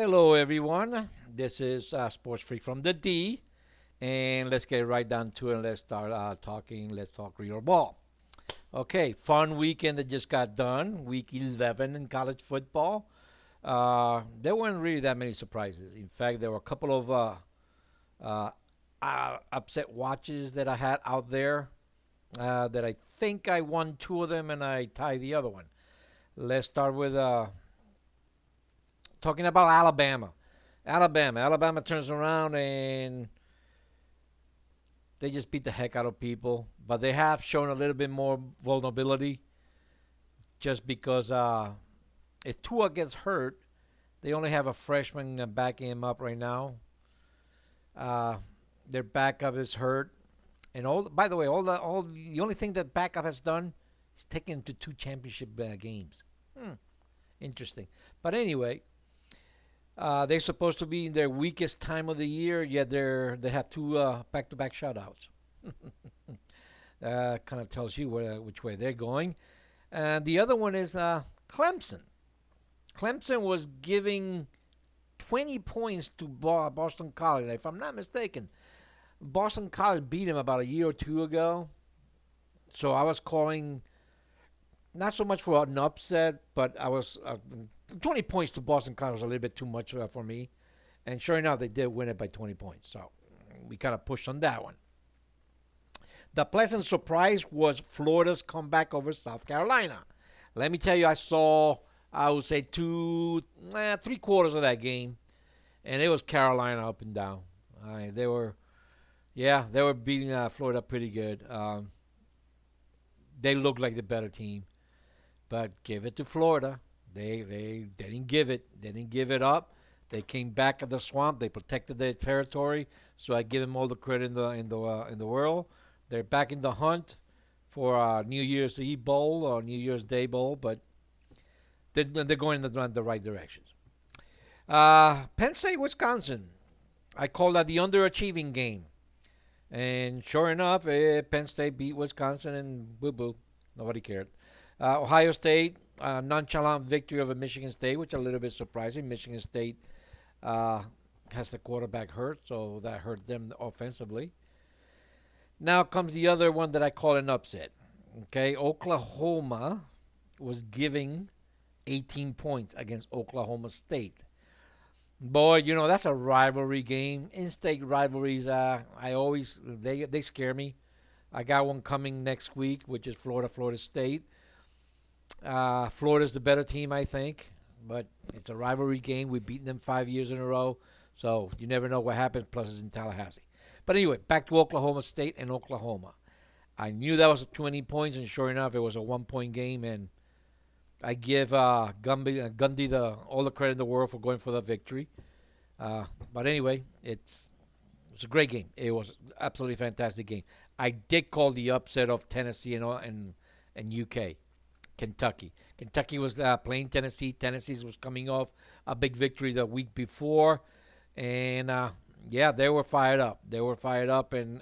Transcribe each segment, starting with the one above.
Hello, everyone. This is Sports Freak from the D, and let's get right down to it. And let's start talking. Let's talk real ball. Okay, fun weekend that just got done. Week 11 in college football. There weren't really that many surprises. In fact, there were a couple of uh, upset watches that I had out there that I think I won two of them and I tied the other one. Let's start with talking about Alabama. Alabama turns around and they just beat the heck out of people. But they have shown a little bit more vulnerability just because if Tua gets hurt, they only have a freshman backing him up right now. Uh, their backup is hurt, and all. By the way, all the only thing that backup has done is taken him to two championship games. Hmm, interesting. But anyway, they're supposed to be in their weakest time of the year, yet they have two back-to-back shutouts. Kind of tells you which way they're going. And the other one is Clemson. Clemson was giving 20 points to Boston College. If I'm not mistaken, Boston College beat him about a year or two ago. So I was calling not so much for an upset, but I was 20 points to Boston College was a little bit too much for me. And sure enough, they did win it by 20 points. So we kind of pushed on that one. The pleasant surprise was Florida's comeback over South Carolina. Let me tell you, I would say three quarters of that game, and it was Carolina up and down. They were beating Florida pretty good. They looked like the better team, but give it to Florida. They didn't give it. They didn't give it up. They came back at the swamp. They protected their territory. So I give them all the credit in the world. They're back in the hunt for New Year's Eve Bowl or New Year's Day Bowl, but they're going in the right directions. Penn State, Wisconsin. I call that the underachieving game. And sure enough, Penn State beat Wisconsin and boo-boo. Nobody cared. Ohio State, nonchalant victory over Michigan State, which is a little bit surprising. Michigan State has the quarterback hurt, so that hurt them offensively. Now comes the other one that I call an upset. Okay, Oklahoma was giving 18 points against Oklahoma State. Boy, that's a rivalry game. In-state rivalries, they scare me. I got one coming next week, which is Florida State. Florida's the better team, I think, but it's a rivalry game. We've beaten them 5 years in a row, so you never know what happens. Plus, it's in Tallahassee. But anyway, back to Oklahoma State and Oklahoma. I knew that was 20 points, and sure enough, it was a one-point game, and I give Gundy all the credit in the world for going for the victory. But anyway, it's a great game. It was an absolutely fantastic game. I did call the upset of Tennessee and UK, Kentucky. Kentucky was playing Tennessee. Tennessee was coming off a big victory the week before, and they were fired up. And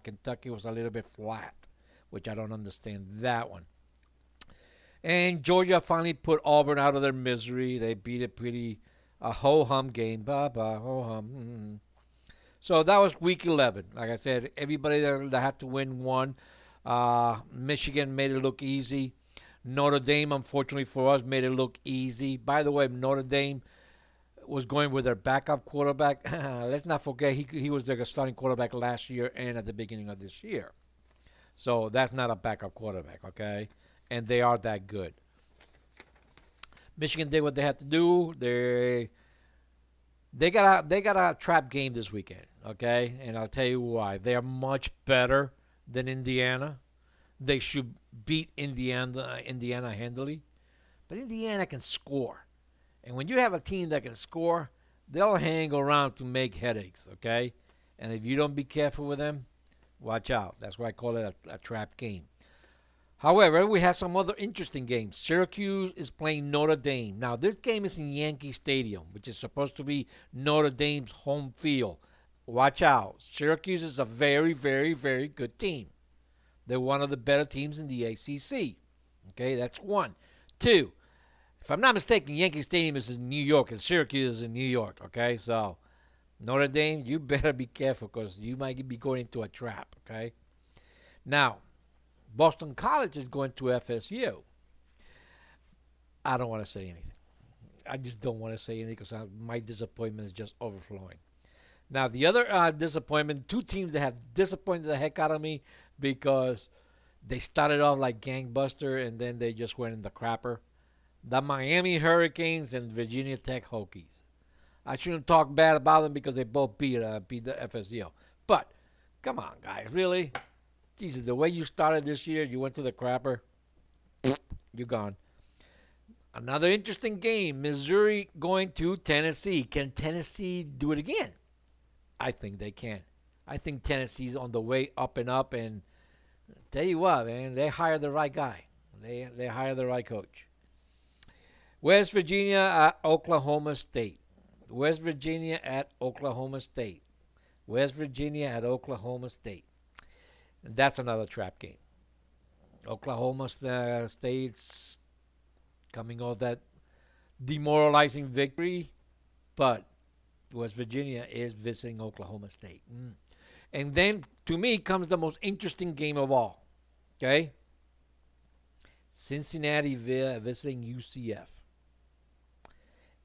Kentucky was a little bit flat, which I don't understand that one. And Georgia finally put Auburn out of their misery. They beat it pretty a ho-hum game. Ba-ba, ho-hum. Mm-hmm. So that was week 11. Like I said, everybody that had to win won. Michigan made it look easy. Notre Dame, unfortunately for us, made it look easy. By the way, Notre Dame was going with their backup quarterback. Let's not forget he was their starting quarterback last year and at the beginning of this year. So that's not a backup quarterback, okay? And they are that good. Michigan did what they had to do. They got a trap game this weekend, okay? And I'll tell you why. They are much better than Indiana. They should beat Indiana handily. But Indiana can score. And when you have a team that can score, they'll hang around to make headaches, okay? And if you don't be careful with them, watch out. That's why I call it a trap game. However, we have some other interesting games. Syracuse is playing Notre Dame. Now, this game is in Yankee Stadium, which is supposed to be Notre Dame's home field. Watch out. Syracuse is a very, very, very good team. They're one of the better teams in the ACC. Okay, that's one. Two, if I'm not mistaken, Yankee Stadium is in New York and Syracuse is in New York. Okay, so Notre Dame, you better be careful because you might be going into a trap. Okay, now Boston College is going to FSU. I don't want to say anything. I just don't want to say anything because my disappointment is just overflowing. Now, the other disappointment, two teams that have disappointed the heck out of me because they started off like gangbuster and then they just went in the crapper. The Miami Hurricanes and Virginia Tech Hokies. I shouldn't talk bad about them because they both beat the FSU. But, come on, guys, really? Jesus, the way you started this year, you went to the crapper, you're gone. Another interesting game, Missouri going to Tennessee. Can Tennessee do it again? I think they can. I think Tennessee's on the way up and up. And tell you what, man, they hired the right guy. They hired the right coach. West Virginia at Oklahoma State. West Virginia at Oklahoma State. West Virginia at Oklahoma State. And that's another trap game. Oklahoma State's coming off that demoralizing victory, but West Virginia is visiting Oklahoma State. And then, to me, comes the most interesting game of all. Okay? Cincinnati visiting UCF.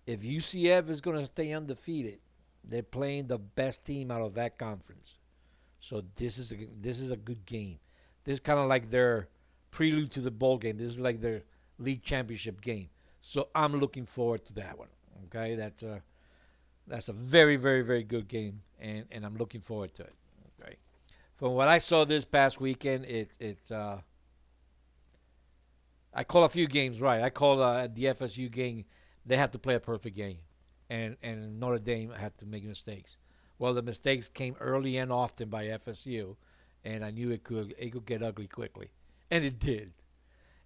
If UCF is going to stay undefeated, they're playing the best team out of that conference. So this is a good game. This is kind of like their prelude to the bowl game. This is like their league championship game. So I'm looking forward to that one. Okay, that's a very, very, very good game, and I'm looking forward to it. Okay, from what I saw this past weekend, I call a few games right. I call the FSU game. They had to play a perfect game, and Notre Dame had to make mistakes. Well, the mistakes came early and often by FSU, and I knew it could get ugly quickly, and it did.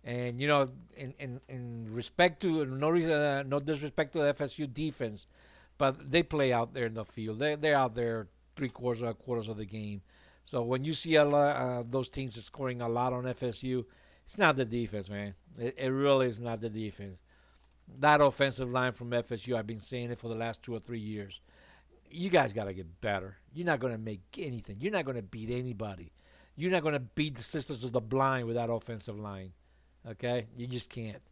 And you know, in respect to no disrespect to the FSU defense, but they play out there in the field. They're out there quarters of the game. So when you see those teams scoring a lot on FSU, it's not the defense, man. It really is not the defense. That offensive line from FSU, I've been saying it for the last 2 or 3 years. You guys got to get better. You're not going to make anything. You're not going to beat anybody. You're not going to beat the Sisters of the Blind with that offensive line. Okay? You just can't.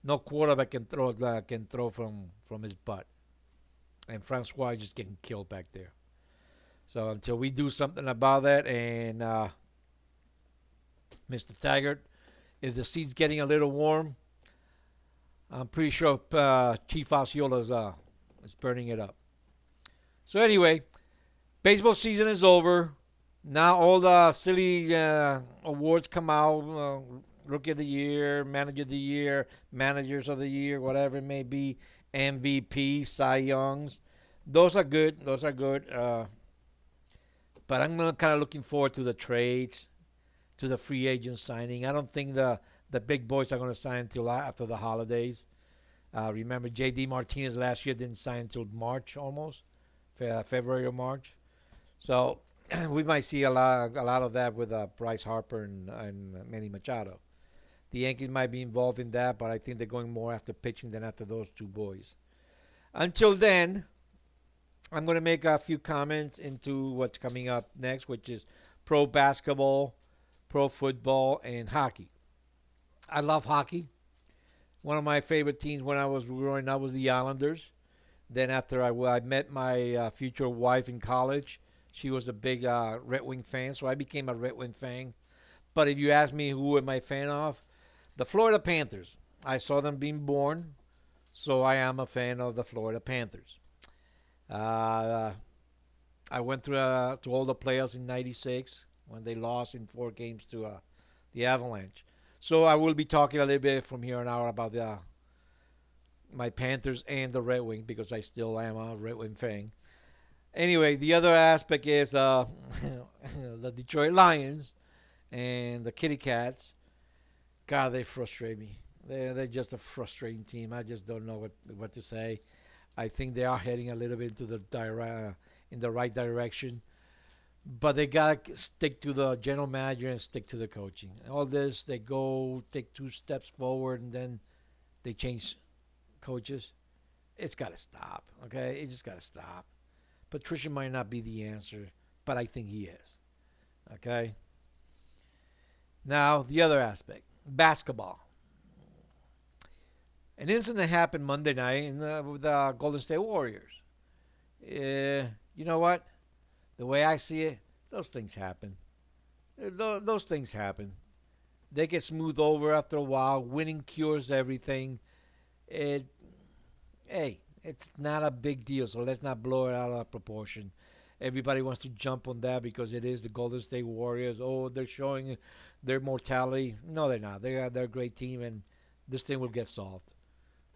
No quarterback can throw from his butt. And Francois is just getting killed back there. So until we do something about that, and Mr. Taggart, if the seat's getting a little warm, I'm pretty sure Chief Osceola is burning it up. So anyway, baseball season is over. Now all the silly awards come out. Rookie of the Year, Manager of the Year, Managers of the Year, whatever it may be. MVP, Cy Youngs. Those are good. But I'm kind of looking forward to the trades, to the free agent signing. I don't think the big boys are going to sign until after the holidays. Remember, J.D. Martinez last year didn't sign until March almost, February or March. So we might see a lot of that with Bryce Harper and Manny Machado. The Yankees might be involved in that, but I think they're going more after pitching than after those two boys. Until then, I'm going to make a few comments into what's coming up next, which is pro basketball, pro football, and hockey. I love hockey. One of my favorite teams when I was growing up was the Islanders. Then after I met my future wife in college, she was a big Red Wing fan, so I became a Red Wing fan. But if you ask me who am I a fan of, the Florida Panthers. I saw them being born, so I am a fan of the Florida Panthers. I went through to all the playoffs in '96 when they lost in 4 games to the Avalanche. So I will be talking a little bit from here on out about my Panthers and the Red Wing because I still am a Red Wing fan. Anyway, the other aspect is the Detroit Lions and the Kitty Cats. God, they frustrate me. They're just a frustrating team. I just don't know what to say. I think they are heading a little bit into in the right direction. But they got to stick to the general manager and stick to the coaching. All this, they go take 2 steps forward and then they change coaches. It's got to stop. Okay, it just got to stop. Patricia might not be the answer, but I think he is. Okay. Now the other aspect, basketball. An incident happened Monday night with the Golden State Warriors. You know what? The way I see it, those things happen. Those things happen. They get smoothed over after a while. Winning cures everything. It, hey, it's not a big deal, so let's not blow it out of proportion. Everybody wants to jump on that because it is the Golden State Warriors. Oh, they're showing their mortality. No, they're not. They're a great team, and this thing will get solved.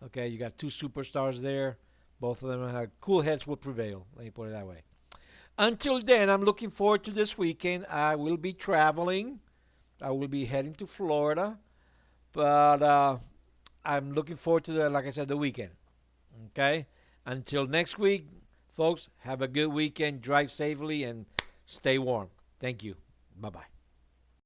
Okay, you got two superstars there. Both of them have cool heads will prevail. Let me put it that way. Until then, I'm looking forward to this weekend. I will be traveling. I will be heading to Florida. But I'm looking forward to, like I said, the weekend. Okay? Until next week, folks, have a good weekend. Drive safely and stay warm. Thank you. Bye-bye.